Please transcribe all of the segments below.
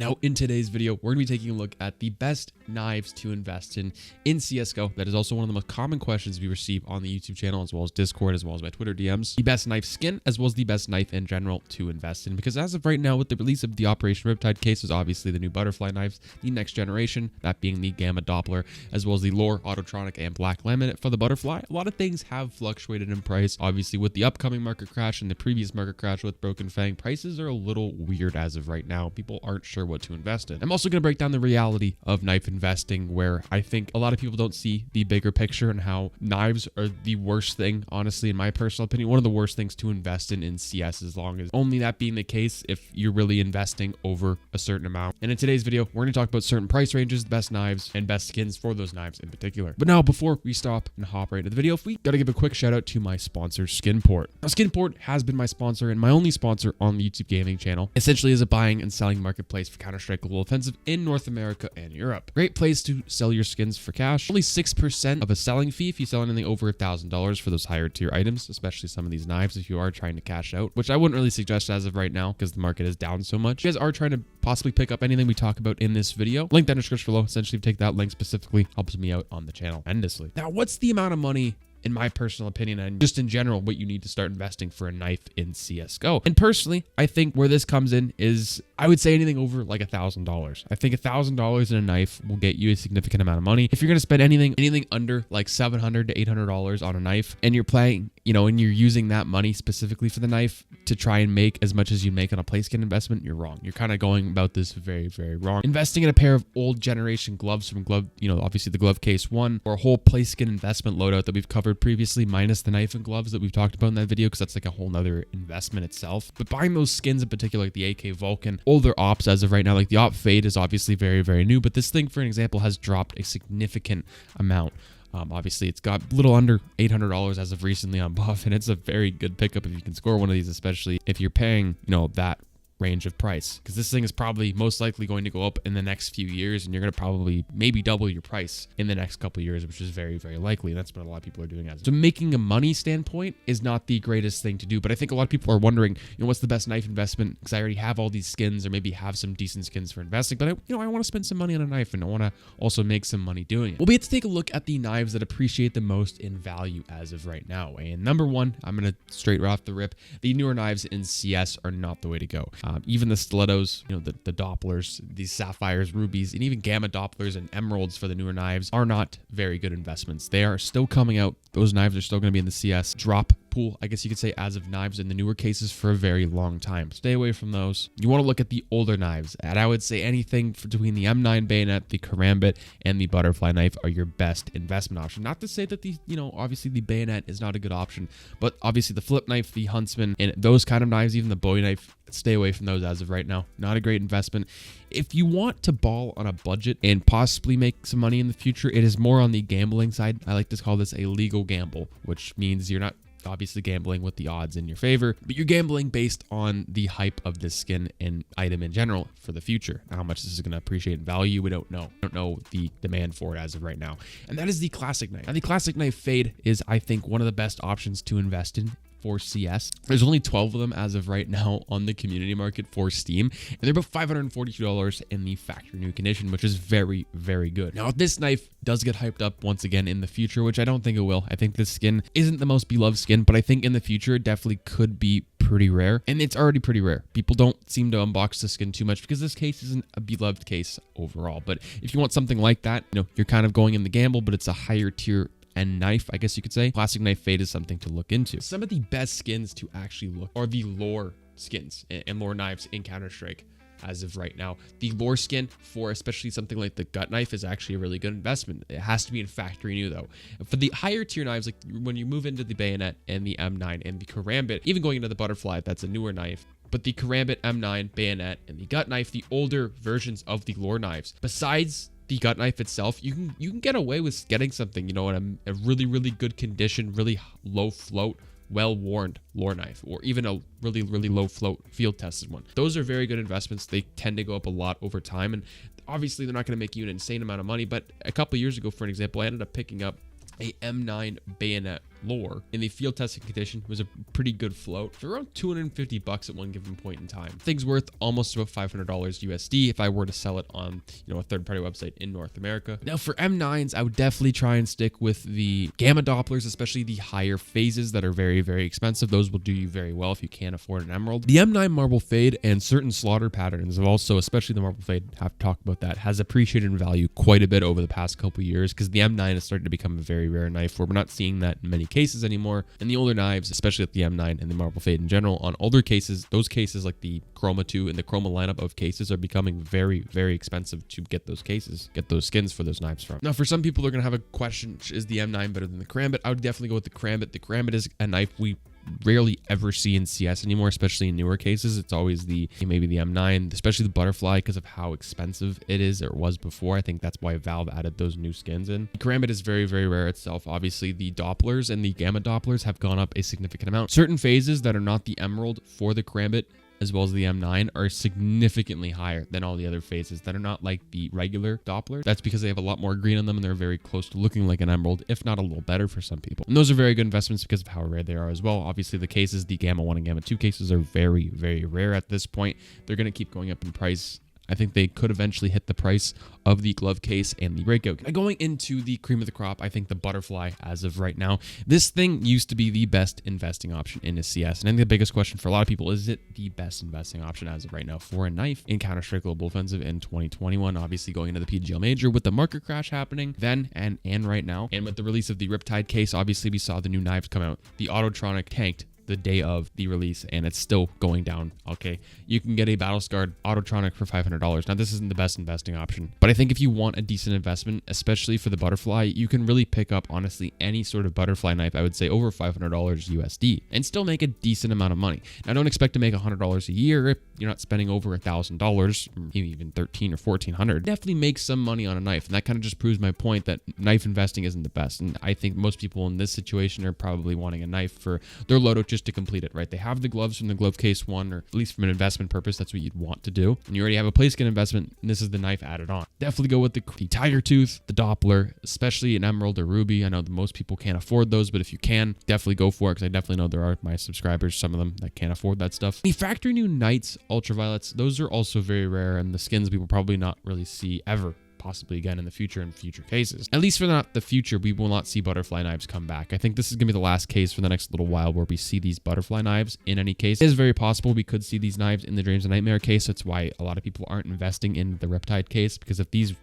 Now, in today's video, we're going to be taking a look at the best knives to invest in CSGO. That is also one of the most common questions we receive on the YouTube channel, as well as Discord, as well as my Twitter DMs. The best knife skin, as well as the best knife in general to invest in. Because as of right now, with the release of the Operation Riptide case, is obviously the new butterfly knives, the next generation, that being the Gamma Doppler, as well as the Lore, Autotronic, and Black Laminate for the butterfly. A lot of things have fluctuated in price. Obviously, with the upcoming market crash and the previous market crash with Broken Fang, prices are a little weird as of right now. People aren't sure what to invest in. I'm also going to break down the reality of knife investing, where I think a lot of people don't see the bigger picture and how knives are the worst thing, honestly, in my personal opinion, one of the worst things to invest in CS, as long as only that being the case if you're really investing over a certain amount. And in today's video, we're going to talk about certain price ranges, the best knives, and best skins for those knives in particular. But now, before we stop and hop right into the video, we got to give a quick shout out to my sponsor, Skinport. Now, Skinport has been my sponsor and my only sponsor on the YouTube gaming channel. Essentially is a buying and selling marketplace for Counter-Strike Global Offensive in North America and Europe. Great place to sell your skins for cash. Only 6% of a selling fee if you sell anything over $1,000 for those higher tier items, especially some of these knives if you are trying to cash out, which I wouldn't really suggest as of right now because the market is down so much. If you guys are trying to possibly pick up anything we talk about in this video, link down in the description below. Essentially, if you take that link specifically, helps me out on the channel tremendously. Now, what's the amount of money, in my personal opinion, and just in general, what you need to start investing for a knife in CSGO? And personally, I think where this comes in is, I would say anything over like $1,000. I think $1,000 in a knife will get you a significant amount of money. If you're going to spend anything under like $700 to $800 on a knife, and you're playing, and you're using that money specifically for the knife to try and make as much as you make on a play skin investment, you're wrong. You're kind of going about this very, very wrong. Investing in a pair of old generation gloves from obviously the Glove Case 1, or a whole play skin investment loadout that we've covered previously, minus the knife and gloves that we've talked about in that video, because that's like a whole nother investment itself. But buying those skins in particular, like the AK Vulcan, older ops as of right now, like the Op Fade is obviously very, very new, but this thing, for an example, has dropped a significant amount. Obviously, it's got a little under $800 as of recently on Buff, and it's a very good pickup if you can score one of these, especially if you're paying, that range of price, because this thing is probably most likely going to go up in the next few years, and you're going to probably maybe double your price in the next couple of years, which is very, very likely. And that's what a lot of people are doing. So making a money standpoint is not the greatest thing to do, but I think a lot of people are wondering, what's the best knife investment? Because I already have all these skins, or maybe have some decent skins for investing, but I want to spend some money on a knife, and I want to also make some money doing it. We'll be able to take a look at the knives that appreciate the most in value as of right now. And number one, I'm going to straight right off the rip, the newer knives in CS are not the way to go. Even the stilettos, the dopplers, these sapphires, rubies, and even gamma dopplers and emeralds for the newer knives are not very good investments. They are still coming out. Those knives are still going to be in the CS drop pool, I guess you could say, as of knives in the newer cases for a very long time. Stay away from those. You want to look at the older knives, and I would say anything between the M9 bayonet, the karambit, and the butterfly knife are your best investment option. Not to say that the, obviously the bayonet is not a good option, but obviously the flip knife, the huntsman, and those kind of knives, even the bowie knife, stay away from those as of right now. Not a great investment. If you want to ball on a budget and possibly make some money in the future, it is more on the gambling side. I like to call this a legal gamble, which means you're not obviously gambling with the odds in your favor, but you're gambling based on the hype of this skin and item in general for the future. How much this is going to appreciate in value, we don't know. We don't know the demand for it as of right now. And that is the classic knife. Now, the classic knife Fade is, I think, one of the best options to invest in for CS. There's only 12 of them as of right now on the community market for Steam, and they're about $542 in the factory new condition, which is very, very good. Now, if this knife does get hyped up once again in the future, which I don't think it will, I think this skin isn't the most beloved skin, but I think in the future it definitely could be pretty rare, and it's already pretty rare. People don't seem to unbox the skin too much because this case isn't a beloved case overall. But if you want something like that, you're kind of going in the gamble, but it's a higher tier and knife, I guess you could say, classic knife Fade is something to look into. Some of the best skins to actually look are the lore skins and lore knives in Counter-Strike as of right now. The lore skin for especially something like the gut knife is actually a really good investment. It has to be in factory new though. For the higher tier knives, like when you move into the bayonet and the M9 and the karambit, even going into the butterfly, that's a newer knife. But the karambit, M9, bayonet, and the gut knife, the older versions of the lore knives, besides the gut knife itself, you can get away with getting something, in a really, really good condition, really low float, well-worn lore knife, or even a really, really low float field tested one. Those are very good investments. They tend to go up a lot over time, and obviously they're not going to make you an insane amount of money, but a couple years ago, for an example, I ended up picking up a M9 bayonet lore in the field testing condition was a pretty good float for around 250 bucks at one given point in time. Thing's worth almost about $500 USD if I were to sell it on, a third-party website in North America. Now for M9s, I would definitely try and stick with the gamma dopplers, especially the higher phases that are very, very expensive. Those will do you very well if you can't afford an emerald. The M9 marble fade and certain slaughter patterns have also, especially the marble fade, have to talk about that, has appreciated in value quite a bit over the past couple years because the M9 has started to become a very rare knife where we're not seeing that in many cases anymore. And the older knives, especially at the M9 and the marble fade in general, on older cases, those cases like the Chroma 2 and the Chroma lineup of cases are becoming very, very expensive to get those cases, get those skins for those knives from. Now, for some people, they're going to have a question, is the M9 better than the karambit? I would definitely go with the karambit. The karambit is a knife we rarely ever see in CS anymore, especially in newer cases. It's always maybe the M9, especially the butterfly because of how expensive it is or it was before. I think that's why Valve added those new skins in. The karambit is very, very rare itself. Obviously, the dopplers and the gamma dopplers have gone up a significant amount. Certain phases that are not the emerald for the karambit as well as the M9 are significantly higher than all the other phases that are not like the regular Doppler. That's because they have a lot more green on them and they're very close to looking like an emerald, if not a little better for some people. And those are very good investments because of how rare they are as well. Obviously, the cases, the Gamma 1 and Gamma 2 cases are very, very rare at this point. They're going to keep going up in price. I think they could eventually hit the price of the glove case and the breakout. Going into the cream of the crop, I think the butterfly as of right now, this thing used to be the best investing option in a CS. And I think the biggest question for a lot of people, is it the best investing option as of right now for a knife in Counter-Strike Global Offensive in 2021? Obviously going into the PGL Major with the market crash happening then and right now. And with the release of the RIPTIDE case, obviously we saw the new knives come out. The Autotronic tanked the day of the release and it's still going down. Okay, you can get a battle scarred Autotronic for $500. Now this isn't the best investing option, but I think if you want a decent investment, especially for the butterfly, you can really pick up honestly any sort of butterfly knife. I would say over $500 USD and still make a decent amount of money. Now don't expect to make $100 a year if you're not spending over $1,000, maybe even $1,300 or $1,400. Definitely make some money on a knife, and that kind of just proves my point that knife investing isn't the best. And I think most people in this situation are probably wanting a knife for their loadout just to complete it, right? They have the gloves from the glove case one, or at least from an investment purpose, that's what you'd want to do. And you already have a play skin investment, and this is the knife added on. Definitely go with the tiger tooth, the Doppler, especially an emerald or ruby. I know that most people can't afford those, but if you can, definitely go for it, because I definitely know there are my subscribers, some of them that can't afford that stuff. The factory new Knights ultraviolets, those are also very rare, and the skins we will probably not really see ever, possibly again in the future in future cases. At least for not the future, we will not see butterfly knives come back. I think this is going to be the last case for the next little while where we see these butterfly knives in any case. It is very possible we could see these knives in the Dreams and Nightmare case. That's why a lot of people aren't investing in the RIPTIDE case, because if these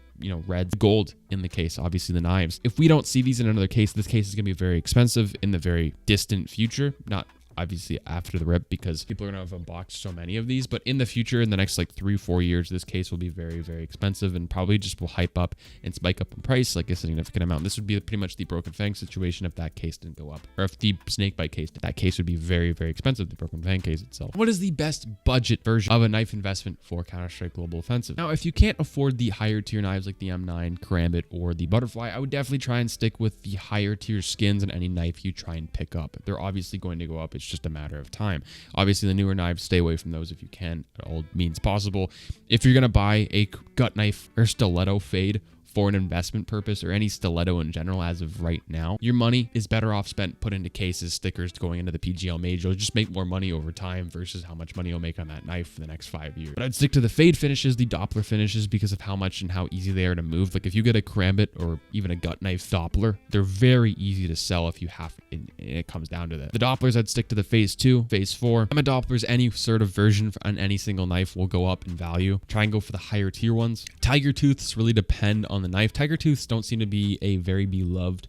reds, gold in the case, obviously the knives, if we don't see these in another case, this case is going to be very expensive in the very distant future, not obviously after the rip, because people are going to have unboxed so many of these, but in the future, in the next like 3-4 years, this case will be very, very expensive and probably just will hype up and spike up in price like a significant amount. This would be pretty much the Broken Fang situation if that case didn't go up, or if the Snakebite case, that case would be very, very expensive, the Broken Fang case itself. What is the best budget version of a knife investment for Counter-Strike Global Offensive? Now, if you can't afford the higher tier knives like the M9, Karambit, or the Butterfly, I would definitely try and stick with the higher tier skins in any knife you try and pick up. They're obviously going to go up. It's just a matter of time. Obviously, the newer knives, stay away from those if you can, at all means possible. If you're going to buy a gut knife or stiletto fade for an investment purpose, or any stiletto in general as of right now, your money is better off spent put into cases, stickers, going into the PGL Major. You'll just make more money over time versus how much money you'll make on that knife for the next 5 years. But I'd stick to the fade finishes, the Doppler finishes, because of how much and how easy they are to move. Like if you get a Karambit or even a gut knife Doppler, they're very easy to sell if you have it comes down to that. The Dopplers, I'd stick to the phase 2, phase 4. I'm a Dopplers, any sort of version on any single knife will go up in value. Try and go for the higher tier ones. Tiger tooths really depend on the knife. Tiger tooths don't seem to be a very beloved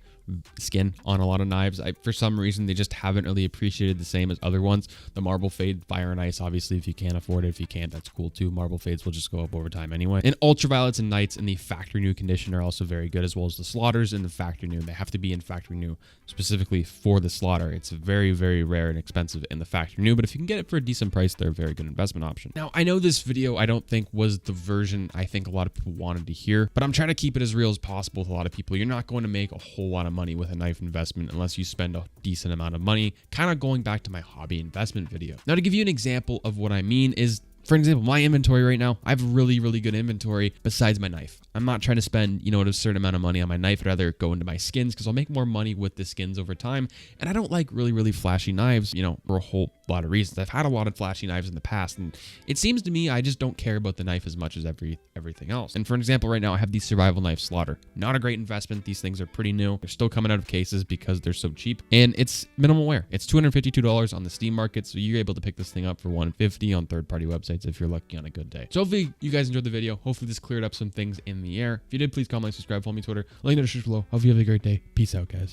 skin on a lot of knives. For some reason, they just haven't really appreciated the same as other ones. The marble fade, fire and ice, obviously, if you can't afford it. If you can't, that's cool too. Marble fades will just go up over time anyway. And ultraviolets and knights in the factory new condition are also very good, as well as the slaughters in the factory new. They have to be in factory new specifically for the slaughter. It's very, very rare and expensive in the factory new, but if you can get it for a decent price, they're a very good investment option. Now, I know this video, I don't think was the version I think a lot of people wanted to hear, but I'm trying to keep it as real as possible with a lot of people. You're not going to make a whole lot of money with a knife investment unless you spend a decent amount of money, kind of going back to my hobby investment video. Now, to give you an example of what I mean is For example, my inventory right now, I have really, really good inventory besides my knife. I'm not trying to spend, a certain amount of money on my knife. I'd rather go into my skins because I'll make more money with the skins over time. And I don't like really, really flashy knives, for a whole lot of reasons. I've had a lot of flashy knives in the past, and it seems to me I just don't care about the knife as much as everything else. And for an example, right now I have the survival knife Slaughter. Not a great investment. These things are pretty new. They're still coming out of cases because they're so cheap, and it's minimal wear. It's $252 on the Steam market, so you're able to pick this thing up for $150 on third-party websites if you're lucky on a good day. So hopefully you guys enjoyed the video. Hopefully this cleared up some things in the air. If you did, please comment, like, subscribe, follow me on Twitter. Link in the description below. Hope you have a great day. Peace out, guys.